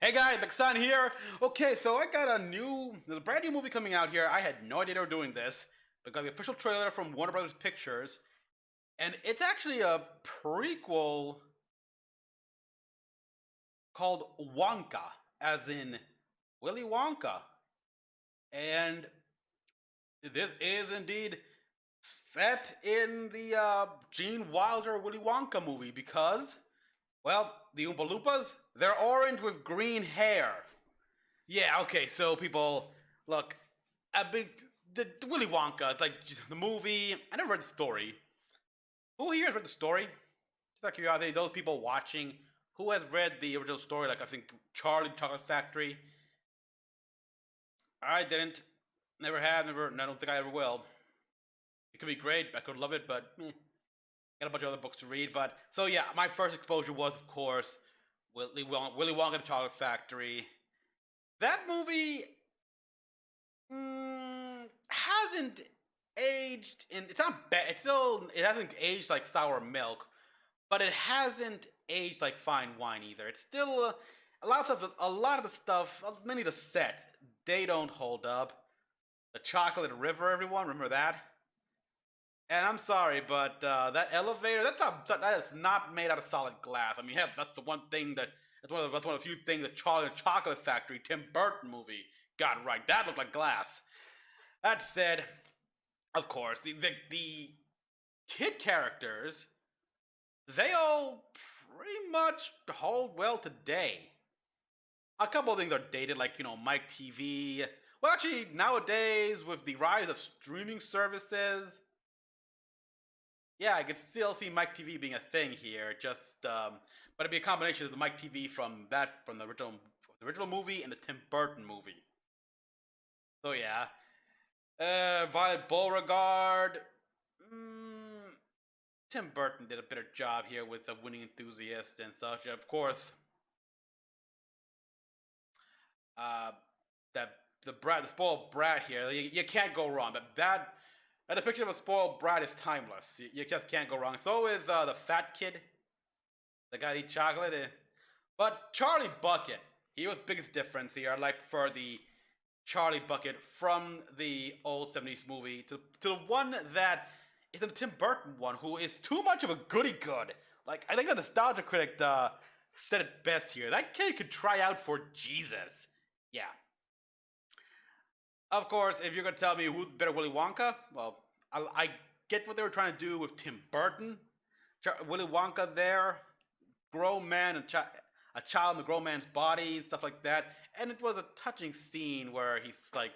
Hey guys, Mecha-san here. Okay, so there's a brand new movie coming out here. I had no idea they were doing this, but got the official trailer from Warner Brothers Pictures, and it's actually a prequel called Wonka, as in Willy Wonka. And this is indeed set in the Gene Wilder Willy Wonka movie because, well, the Oompa Loompas, they're orange with green hair. Yeah, okay, so people, look, the Willy Wonka, it's like the movie. I never read the story. Who here has read the story? Just out of curiosity, those people watching, who has read the original story? Like, I think Charlie Chocolate Factory. I didn't. Never have, never, and I don't think I ever will. It could be great, I could love it, but got a bunch of other books to read. But, so yeah, my first exposure was, of course, Willy Wonka the Chocolate Factory. That movie hasn't aged in. It's not bad. It hasn't aged like sour milk, but it hasn't aged like fine wine either. It's still a lot of the stuff, many of the sets, they don't hold up. The Chocolate River, everyone remember that? And I'm sorry, but that elevator, that is not made out of solid glass. I mean, hell, that's the one thing that's one of the few things the Chocolate Factory, Tim Burton movie got right. That looked like glass. That said, of course, the kid characters, they all pretty much hold well today. A couple of things are dated, like, Mike TV. Well, actually, nowadays, with the rise of streaming services, yeah, I could still see Mike TV being a thing here. But it'd be a combination of the Mike TV from the original movie and the Tim Burton movie. So yeah, Violet Beauregard. Tim Burton did a better job here with the Winning Enthusiast and such. Of course, the spoiled brat here. You can't go wrong. That depiction of a spoiled brat is timeless. You just can't go wrong. So is the fat kid, the guy that eats chocolate. But Charlie Bucket, he was biggest difference here. I prefer the Charlie Bucket from the old 70s movie to the one that is in the Tim Burton one, who is too much of a goody good. Like, I think the Nostalgia Critic said it best here. That kid could try out for Jesus. Yeah. Of course, if you're going to tell me who's better, Willy Wonka, well, I get what they were trying to do with Tim Burton. Willy Wonka there, grown man, a child in a grown man's body, and stuff like that. And it was a touching scene where he's like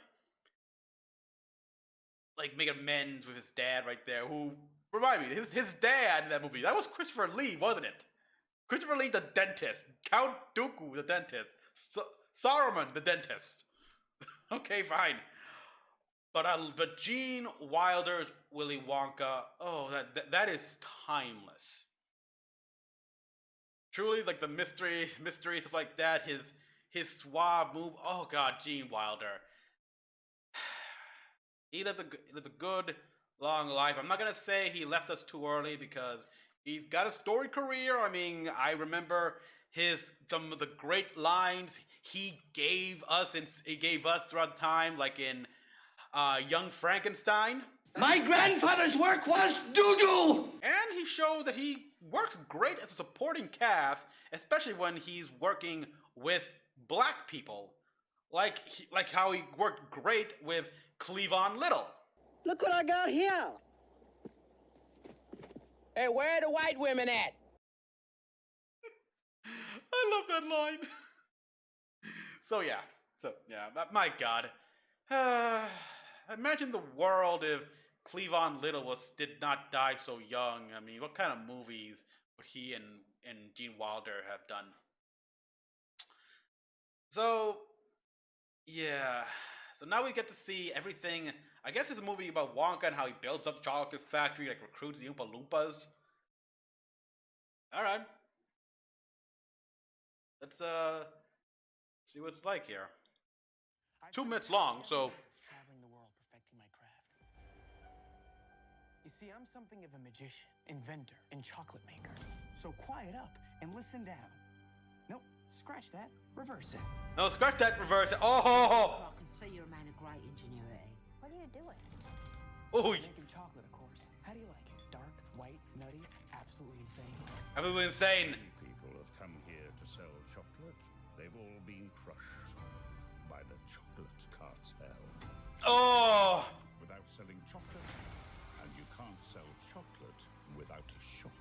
making amends with his dad right there, who, remind me, his dad in that movie, that was Christopher Lee, wasn't it? Christopher Lee the dentist, Count Dooku the dentist, Saruman the dentist. Okay, fine. But Gene Wilder's Willy Wonka, oh, that is timeless. Truly, like the mystery stuff like that. His suave move. Oh God, Gene Wilder. He lived a good long life. I'm not gonna say he left us too early because he's got a storied career. I mean, I remember some of the great lines he gave us throughout time, like in Young Frankenstein. My grandfather's work was doo-doo! And he showed that he works great as a supporting cast, especially when he's working with black people. Like how he worked great with Cleavon Little. Look what I got here. Hey, where are the white women at? I love that line. So yeah, my God. Imagine the world if Cleavon Little did not die so young. I mean, what kind of movies would he and Gene Wilder have done? So, yeah. So now we get to see everything. I guess it's a movie about Wonka and how he builds up the chocolate factory, like recruits the Oompa Loompas. Alright. Let's see what it's like here. 2 minutes long, so traveling the world perfecting my craft. You see, I'm something of a magician, inventor, and chocolate maker. So quiet up and listen down. Nope, scratch that, reverse it. No, scratch that, reverse it. Oh! I can see you're a man of great ingenuity. What are you doing? Oh! Making chocolate, of course. How do you like it? Dark, white, nutty, absolutely insane. Absolutely insane. Many people have come here to sell chocolate. They've all been crushed by the chocolate cartel. Oh! Without selling chocolate, and you can't sell chocolate without a shop.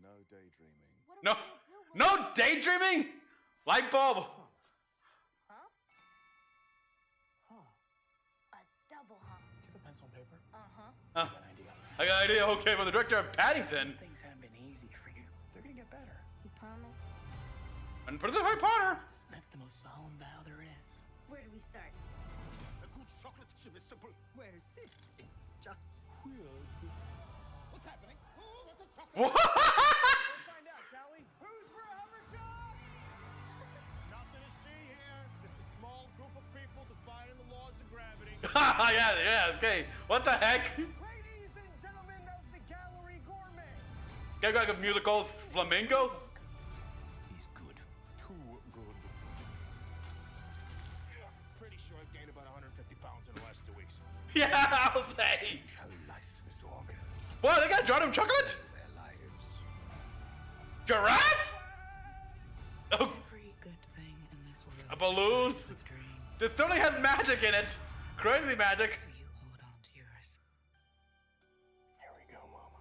No daydreaming. What No, are we gonna do? no daydreaming. Light bulb. Huh? Huh. A double hump. Give a pencil and paper. Uh-huh. Uh, Got an idea. I got an idea. Okay, from the director of Paddington. Things haven't been easy for you. They're gonna get better. You promise? And Princess Harry Potter. That's the most solemn vow there is. Where do we start? A good chocolate chip is simple. Where's this? It's just What's happening? Who wants a chocolate? What? Let's find out, shall we? Who's for a hovershop? Nothing to see here. Just a small group of people defying the laws of gravity. yeah, okay. What the heck? Ladies and gentlemen of the gallery gourmet. Get like musicals, flamingos. he's good. Too good. Pretty sure I've gained about 150 pounds in the last 2 weeks. Yeah, I'll say. How life, Mr. Wonka. What? They got Jordan chocolate? Their lives. Giraffes? Oh, Every good thing in this world a balloons. starts with a dream. This totally has magic in it. Crazy magic. So you hold on to yours. Here we go, Mama.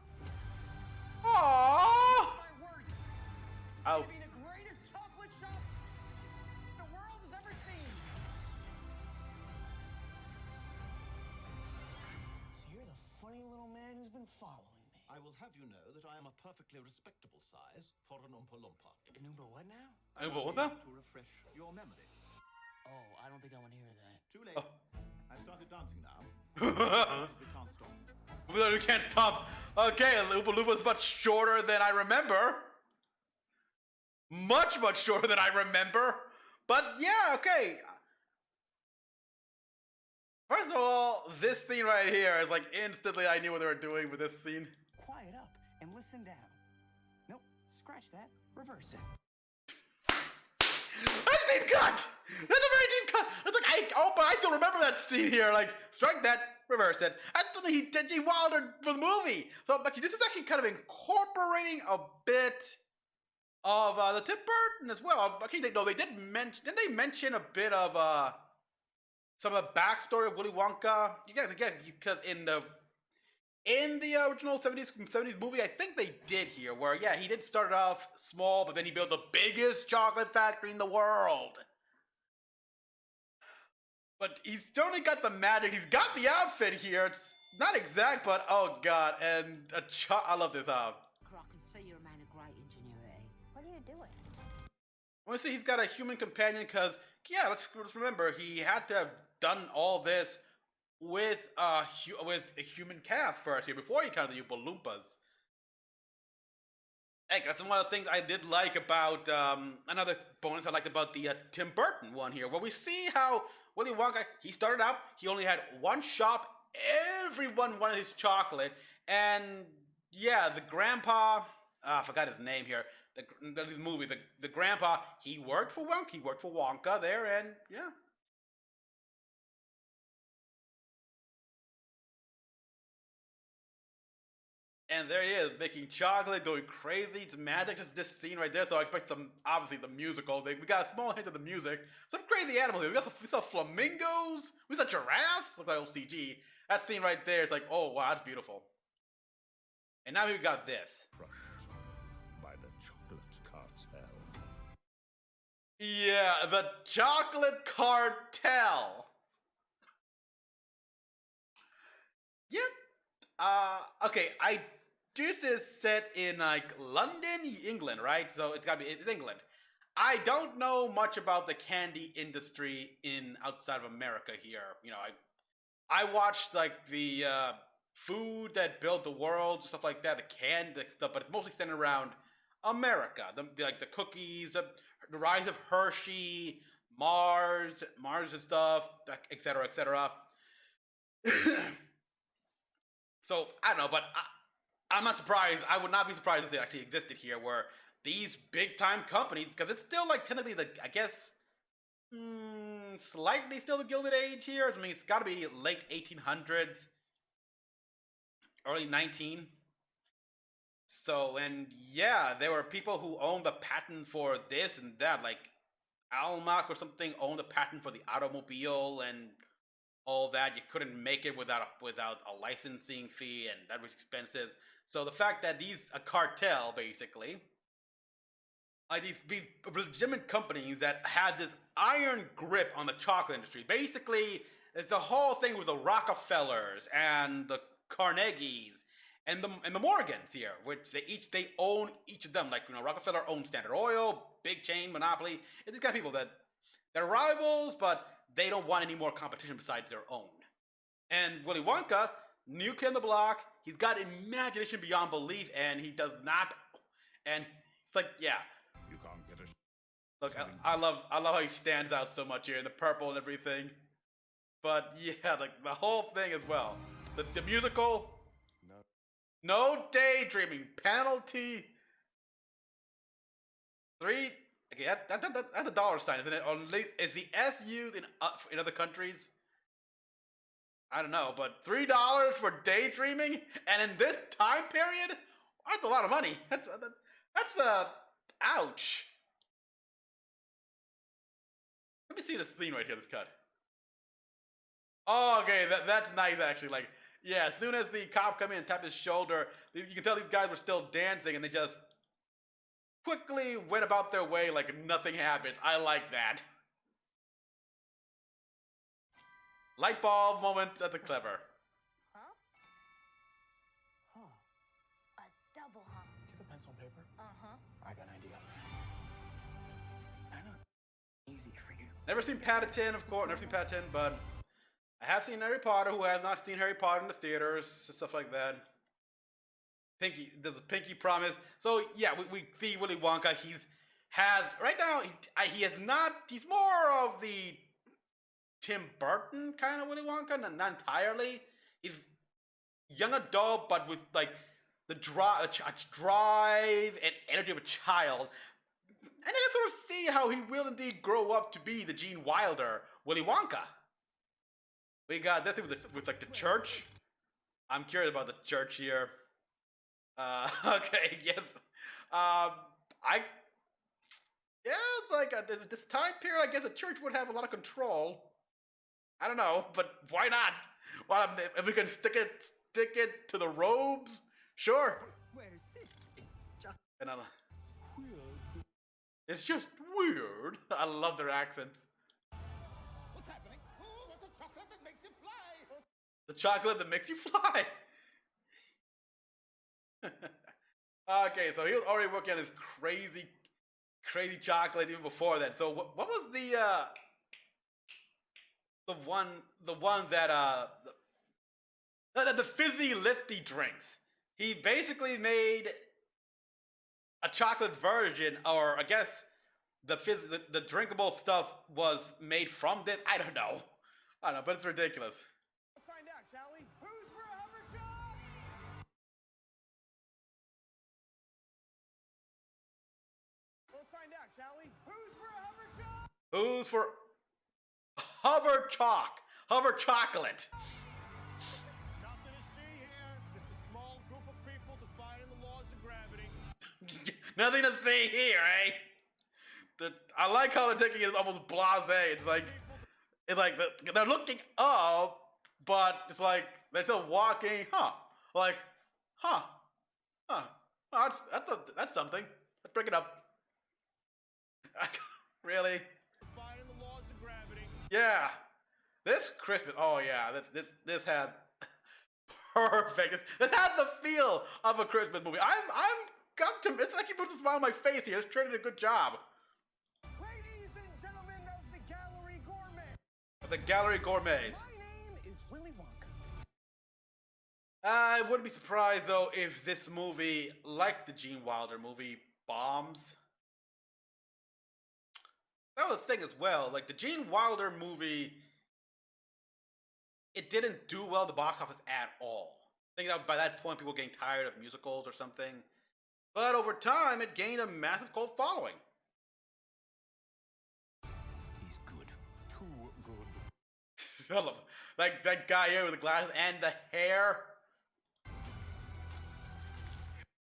Aww. My word. This is Oh. gonna be the greatest chocolate shop the world has ever seen. So you're the funny little man who's been following me. I will have you know that I am a perfectly respectable size for an Oompa Loompa. An Uber what now? What the? To refresh your memory. Oh, I don't think I want to hear that. Too late. Oh. I've started dancing now. We We can't stop. can't stop. Okay, Oompa Loompa's much shorter than I remember. Much shorter than I remember. But yeah, okay. First of all, this scene right here is like instantly I knew what they were doing with this scene. Quiet up and listen down. Nope, scratch that, reverse it. That's a deep cut! That's a very deep cut! It's like, but I still remember that scene here. Like, strike that, reverse it. That's something he did, G. Wilder for the movie. So, but this is actually kind of incorporating a bit of the Tim Burton as well. Okay, they did mention, didn't they mention a bit of some of the backstory of Willy Wonka? You guys, again, because in the original 70s movie, I think they did here, where, yeah, he did start it off small, but then he built the biggest chocolate factory in the world. But he's certainly got the magic. He's got the outfit here. It's not exact, but oh god, and I love this. I can see you're a man of great ingenuity. What are you doing? I want to see he's got a human companion, because, yeah, let's remember, he had to have done all this with a human cast first here, before he counted the Oompa Loompas. Hey, that's one of the things I did like about, another bonus I liked about the Tim Burton one here, where we see how Willy Wonka, he started out, he only had one shop, everyone wanted his chocolate, and yeah, the grandpa, I forgot his name here, the movie, the grandpa, he worked for Wonka there, and yeah. And there he is, making chocolate, going crazy. It's magic, just this scene right there. So I expect obviously the musical. We got a small hint of the music. Some crazy animals here. We saw flamingos. We saw giraffes. Looks like old CG. That scene right there is like, oh wow, that's beautiful. And now we've got this. Crushed by the chocolate cartel. Yeah, the chocolate cartel. Yep. Okay, this is set in like London, England, right? So it's gotta be in England. I don't know much about the candy industry in outside of America here. You know, I watched like the food that built the world, stuff like that, the candy stuff, but it's mostly centered around America. Like the cookies, the rise of Hershey, Mars and stuff, etc., etc. So I don't know, but I'm not surprised. I would not be surprised if they actually existed here, where these big time companies, because it's still like technically I guess, slightly still the Gilded Age here. I mean, it's got to be late 1800s, early 19. So, and yeah, there were people who owned the patent for this and that, like Almach or something owned the patent for the automobile and all that. You couldn't make it without a licensing fee, and that was expensive. So the fact that a cartel basically, like these legitimate companies that had this iron grip on the chocolate industry. Basically, it's the whole thing with the Rockefellers and the Carnegies and the Morgans here, which they own each of them. Like, you know, Rockefeller owns Standard Oil, big chain monopoly. And these kind of people that they're rivals, but they don't want any more competition besides their own. And Willy Wonka, new kid on the block, he's got imagination beyond belief, and he does not. And it's like, yeah. You can't get a. Look, I love how he stands out so much here in the purple and everything. But yeah, like the whole thing as well. The musical. No daydreaming. Penalty. 3. Okay, that's a dollar sign, isn't it? Or is the S used in other countries? I don't know, but $3 for daydreaming, and in this time period, that's a lot of money. That's ouch. Let me see this scene right here. This cut. Oh, okay, that's nice actually. Like, yeah, as soon as the cop come in and tap his shoulder, you can tell these guys were still dancing, and they just quickly went about their way like nothing happened. I like that. Light bulb moment. That's a clever. Huh? A double hump. Do you have a pencil and paper? Uh-huh. I got an idea. I know. Easy for you. Never seen Paddington, of course. Never seen Paddington, but I have seen Harry Potter. Who has not seen Harry Potter in the theaters? Stuff like that. Pinky, does the Pinky Promise? So yeah, we see Willy Wonka. Right now he is not. He's more of the Tim Burton kind of Willy Wonka, not entirely. He's young adult, but with like the drive and energy of a child. And then I sort of see how he will indeed grow up to be the Gene Wilder Willy Wonka. We got this with like the church. I'm curious about the church here. Okay, yes. It's like this time period. I guess the church would have a lot of control. I don't know, but why not? Well, if we can stick it to the robes, sure. Where's this? And it's just weird. I love their accents. What's happening? Oh, that's a chocolate that makes you fly. The chocolate that makes you fly. Okay, so he was already working on his crazy chocolate even before that. So what was the one that the fizzy lifty drinks? He basically made a chocolate version, or I guess the drinkable stuff was made from this. I don't know, but it's ridiculous. Let's find out, shall we? Who's for Hoverchuck? Let's find out, shall we? Who's for Hoverchuck? Who's for Hover chocolate? Nothing to see here. Just a small group of people defying the laws of gravity. Nothing to see here, eh? I like how they're taking it almost blasé. It's like they're looking up, but it's like they're still walking. Like, oh, that's something. Let's bring it up. Really? Defying the laws of gravity. Yeah. This Christmas. Oh yeah. This has perfect. This has the feel of a Christmas movie. It's like he puts a smile on my face here. It's Trinity did a good job. Ladies and gentlemen of the Gallery Gourmet. The Gallery Gourmets. My name is Willy Wonka. I wouldn't be surprised though if this movie, like the Gene Wilder movie, bombs. That was the thing as well. Like the Gene Wilder movie, it didn't do well at the box office at all. I think that by that point people were getting tired of musicals or something. But over time, it gained a massive cult following. He's good. Too good. I love it. Like that guy here with the glasses and the hair.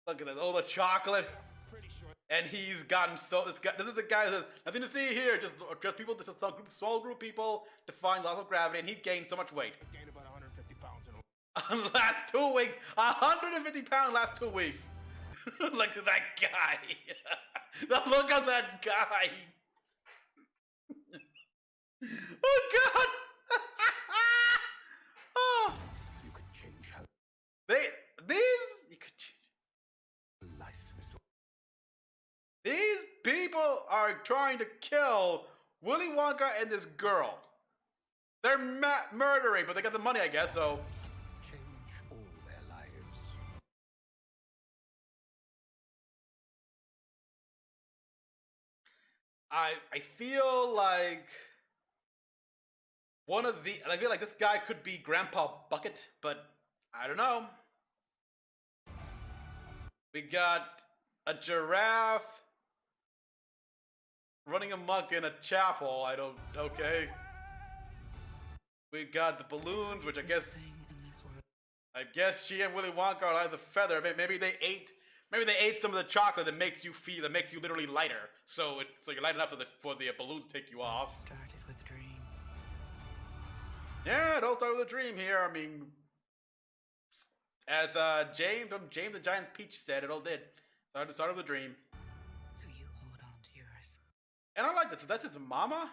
Look at that, all the chocolate. Pretty sure. And he's gotten so. This is the guy who says, nothing to see here, just people, just a small group of people defying laws of gravity, and he gained so much weight. Gained about 150 pounds in a Last 2 weeks, 150 pounds last 2 weeks. Look at that guy. Look at that guy. Oh God. Oh. You could change how You could change. life, Mr. These people are trying to kill Willy Wonka and this girl. They're murdering, but they got the money, I guess, so. Change all their lives. I feel like I feel like this guy could be Grandpa Bucket, but I don't know. We got a giraffe running amok in a chapel. Okay. We got the balloons, which I guess she and Willy Wonka are like the feather. Maybe they ate some of the chocolate that makes you literally lighter. So you're light enough for the balloons to take you off. Started with a dream. Yeah, it all started with a dream here. I mean, as James from James the Giant Peach said, it all did. Started with a dream. So you hold on to yours. And I like this. That's his mama.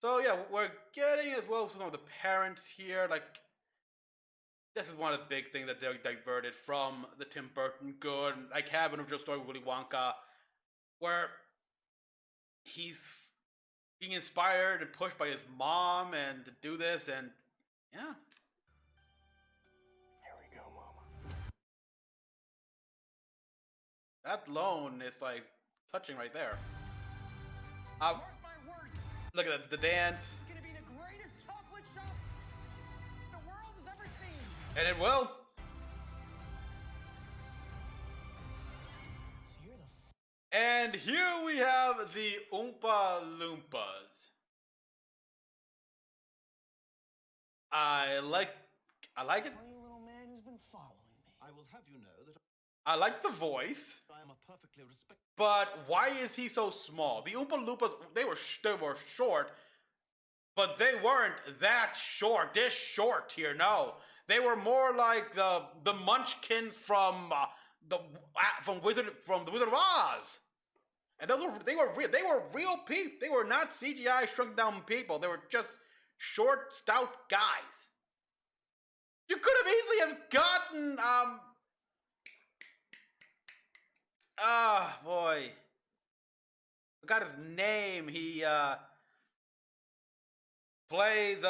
So yeah, we're getting as well some of the parents here. Like, this is one of the big things that they're diverted from the Tim Burton good. Like, have an original story with Willy Wonka, where he's being inspired and pushed by his mom and to do this, and yeah. Here we go, Mama. That alone is like touching right there. Mark my words, Look at that, the dance. it's gonna be the greatest chocolate shop the world has ever seen. And it will. So you're the And here we have the Oompa Loompas. I like it. funny little man who's been following me. I will have you know that I like the voice. I am a perfectly respectable. But why is he so small? The Oompa Loompas, they were short, but they weren't that short. This short here, no. They were more like the Munchkins from the Wizard of Oz. And they were real people. They were not CGI shrunk down people. They were just short, stout guys. You could have easily have gotten boy. I forgot his name. He plays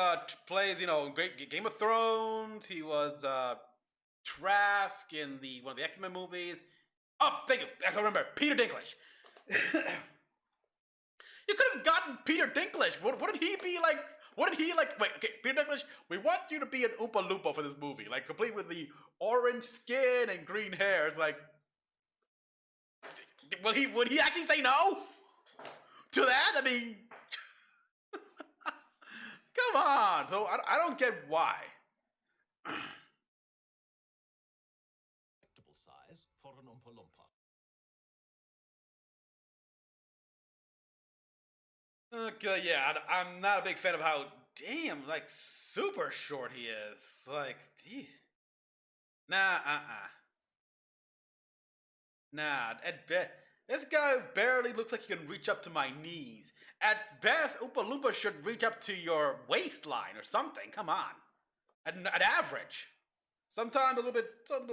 great Game of Thrones. He was Trask in one of the X-Men movies. Oh, thank you. I remember Peter Dinklage. You could have gotten Peter Dinklage. What did he be like? What did he like? Wait, okay, Peter Dinklage. We want you to be an Oompa Loompa for this movie, like complete with the orange skin and green hair. It's like, would he actually say no to that? I mean, come on. So I don't get why. Respectable size for an Oompa Loompa. Okay, yeah, I'm not a big fan of how like super short he is. Like, nah. This guy barely looks like he can reach up to my knees. At best, Oompa Loompa should reach up to your waistline or something. Come on. At average. Sometimes a little bit tall, a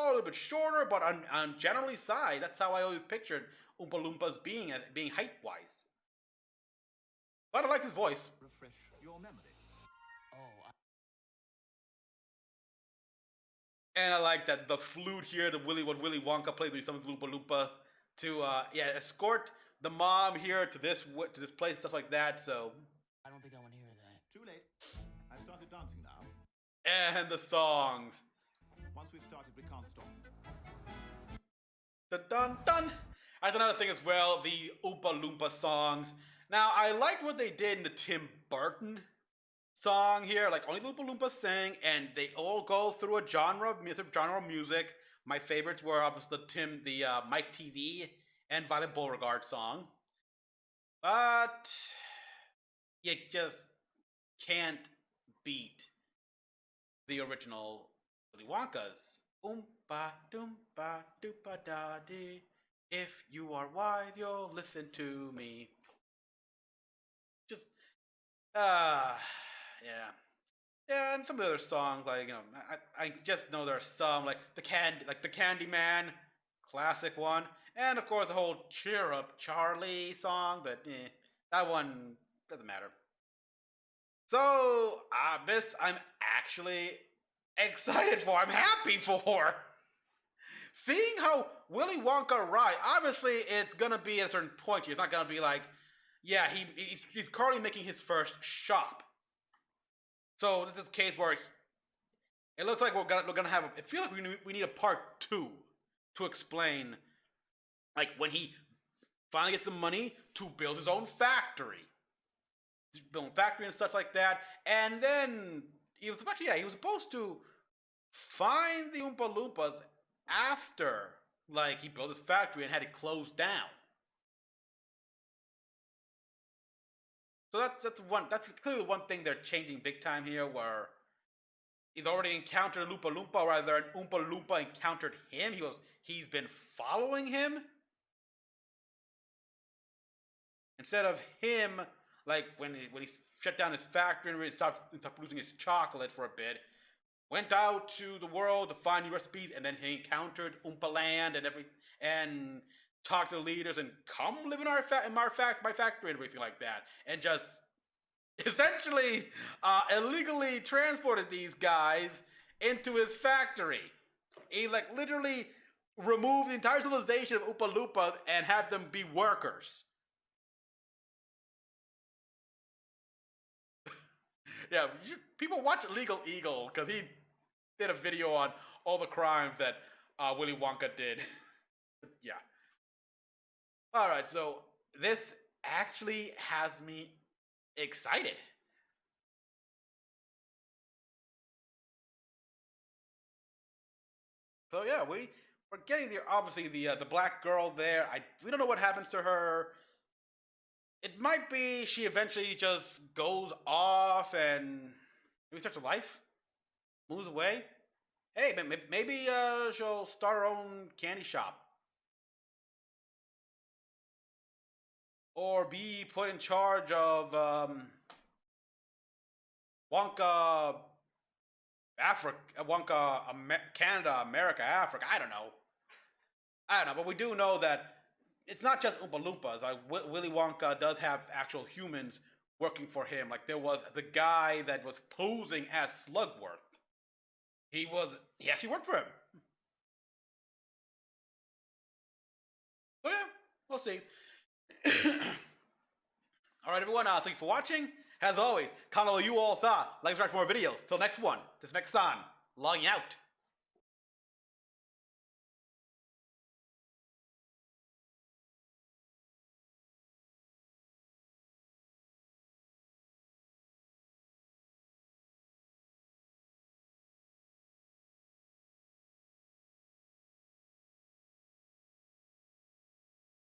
little bit shorter, but on generally size. That's how I always pictured Oompa Loompas being height-wise. But I like his voice. Refresh your memory. Oh, And I like that the flute here, what Willy Wonka plays when he summons Oompa Loompa to escort the mom here to this place and stuff like that. So, I don't think I want to hear that. Too late. I've started dancing now. and the songs. Once we've started, we can't stop. Dun dun dun. That's another thing as well, the Oompa Loompa songs. Now, I like what they did in the Tim Burton song here. Like, only the Oompa Loompas sing, and they all go through a genre of music. My favorites were obviously the Mike TV and Violet Beauregard song. But you just can't beat the original Willy Wonka's Oompa Doompa Doopa Da Dee. If you are wise, you'll listen to me. Just, yeah. Yeah, and some of the other songs, like, you know, I just know there's some, like the Candyman, classic one. And of course the whole Cheer Up Charlie song, but that one doesn't matter. So, this I'm actually excited for. I'm happy for. Seeing how Willy Wonka rides, obviously it's gonna be at a certain point here. It's not gonna be like, yeah, he's currently making his first shop. So this is a case where it looks like we're gonna have. It feels like we need a part 2 to explain, like when he finally gets the money to build his own factory, and such like that. And then he was supposed to find the Oompa Loompas after, like, he built his factory and had it closed down. So that's clearly one thing they're changing big time here, where he's already encountered Oompa Loompa, or rather an Oompa Loompa encountered him. He's been following him. Instead of him, like when he shut down his factory and really stopped producing his chocolate for a bit, went out to the world to find new recipes, and then he encountered Oompa Land and talked to the leaders and come live in my factory and everything like that, and just essentially illegally transported these guys into his factory. He like literally removed the entire civilization of Oompa Loompa and had them be workers. Yeah, people watch Legal Eagle because he did a video on all the crimes that Willy Wonka did. Yeah. Alright, so this actually has me excited. So yeah, we're getting there. Obviously, the black girl there. We don't know what happens to her. It might be she eventually just goes off and maybe starts a life, moves away. Hey, maybe she'll start her own candy shop, or be put in charge of Wonka, Canada, America, Africa. I don't know, but we do know that it's not just Oompa Loompas. Like Willy Wonka does have actual humans working for him. Like there was the guy that was posing as Slugworth. He actually worked for him. So yeah, we'll see. Alright everyone, thank you for watching. As always, comment what you all thought. Like, subscribe for more videos. Till next one, this is Mecha-san, logging out.